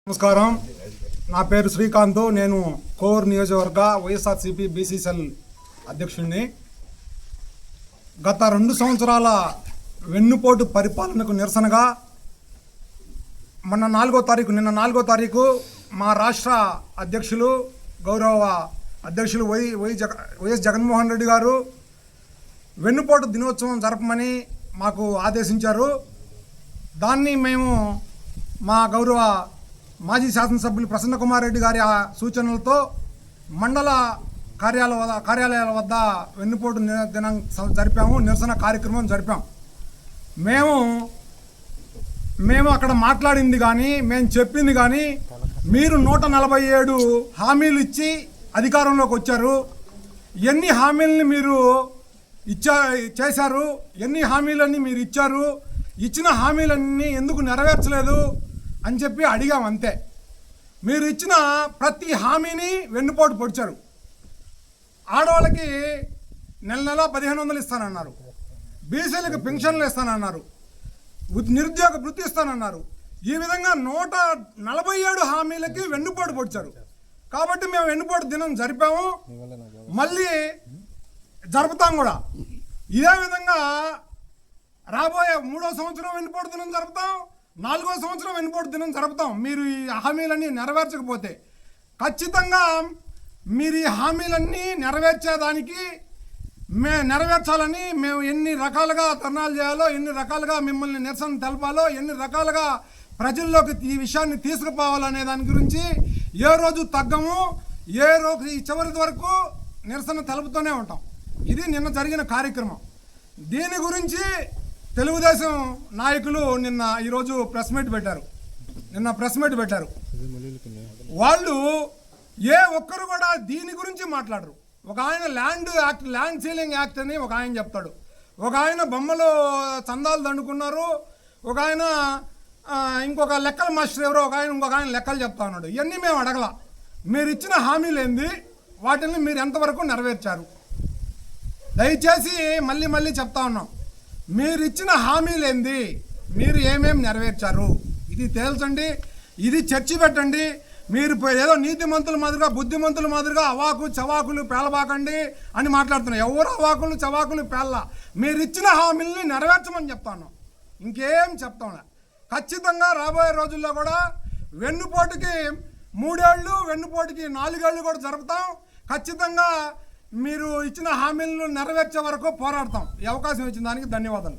నమస్కారం. నా పేరు శ్రీకాంత్. నేను కోర్ నియోజకవర్గ వైఎస్ఆర్సీపీ బీసీ సెల్ అధ్యక్షుడిని. గత 2 సంవత్సరాల వెన్నుపోటు పరిపాలనకు నిరసనగా నిన్న 4వ తారీఖు మా రాష్ట్ర అధ్యక్షులు గౌరవ అధ్యక్షులు వైఎస్ జగన్మోహన్ రెడ్డి గారు వెన్నుపోటు దినోత్సవం జరపమని మాకు ఆదేశించారు. దాన్ని మేము మా గౌరవ మాజీ శాసనసభ్యులు ప్రసన్న కుమార్ రెడ్డి గారి సూచనలతో మండల కార్యాలయాల వద్ద వెన్నుపోటు దినం జరిపాము. నిరసన కార్యక్రమం జరిపాం. మేము అక్కడ మాట్లాడింది కానీ మేము చెప్పింది కానీ మీరు 147 హామీలు ఇచ్చి అధికారంలోకి వచ్చారు. ఎన్ని హామీలని మీరు చేశారు? ఎన్ని హామీలన్నీ మీరు ఇచ్చారు? ఇచ్చిన హామీలన్నీ ఎందుకు నెరవేర్చలేదు అని చెప్పి అడిగాం. అంతే. మీరు ఇచ్చిన ప్రతి హామీని వెన్నుపోటు పొడిచారు. ఆడవాళ్ళకి నెల 1500 ఇస్తానన్నారు. బీసీలకు పెన్షన్లు ఇస్తానన్నారు. నిరుద్యోగ వృత్తి ఇస్తానన్నారు. ఈ విధంగా 147 హామీలకి వెన్నుపోటు పొడిచారు. కాబట్టి మేము వెన్నుపోటు దినం జరిపాము, మళ్ళీ జరుపుతాం కూడా. ఇదే విధంగా రాబోయే 3వ సంవత్సరం వెన్నుపోటు దినం జరుపుతాం, 4వ సంవత్సరం వెన్నుపోటు దినం జరుపుతాం. మీరు ఈ హామీలన్నీ నెరవేర్చకపోతే ఖచ్చితంగా మీరు ఈ హామీలన్నీ నెరవేర్చాలని మేము ఎన్ని రకాలుగా ధర్నాలు చేయాలో, ఎన్ని రకాలుగా మిమ్మల్ని నిరసన తెలపాలో, ఎన్ని రకాలుగా ప్రజల్లోకి ఈ విషయాన్ని తీసుకుపోవాలనే దాని గురించి ఏ రోజు తగ్గము, ఏ రోజు ఈ చివరి వరకు నిరసన తెలుపుతూనే ఉంటాం. ఇది నిన్న జరిగిన కార్యక్రమం. దీని గురించి తెలుగుదేశం నాయకులు ఈరోజు ప్రెస్ మీట్ పెట్టారు. వాళ్ళు ఏ ఒక్కరు కూడా దీని గురించి మాట్లాడరు. ఒక ఆయన ల్యాండ్ సీలింగ్ యాక్ట్ అని ఒక ఆయన చెప్తాడు. ఒక ఆయన బొమ్మలో చందాలు దండుకున్నారు. ఒక ఆయన ఇంకొక లెక్కల మాస్టర్ ఎవరో ఇంకొక ఆయన లెక్కలు చెప్తా ఉన్నాడు. ఇవన్నీ మేము అడగల. మీరు ఇచ్చిన హామీలు ఏంది? వాటిని మీరు ఎంతవరకు నెరవేర్చారు? దయచేసి మళ్ళీ చెప్తా ఉన్నాం. మీరు ఇచ్చిన హామీలు ఏంది? మీరు ఏమేమి నెరవేర్చారు? ఇది తేల్చండి. ఇది చర్చి పెట్టండి. మీరు ఏదో నీతిమంతుల మాదిరిగా, బుద్ధిమంతుల మాదిరిగా అవాకు చవాకులు పేలబాకండి అని మాట్లాడుతున్నారు. ఎవరు అవాకులు చవాకులు పేల్ల? మీరు ఇచ్చిన హామీలని నెరవేర్చమని చెప్తాను. ఇంకేం చెప్తాంలే. ఖచ్చితంగా రాబోయే రోజుల్లో కూడా వెన్నుపోటుకి 3 ఏళ్ళు, వెన్నుపోటుకి 4 ఏళ్ళు కూడా జరుపుతాం. ఖచ్చితంగా మీరు ఇచ్చిన హామీలను నెరవేర్చే వరకు పోరాడతాం. ఈ అవకాశం ఇచ్చిన దానికి ధన్యవాదాలు.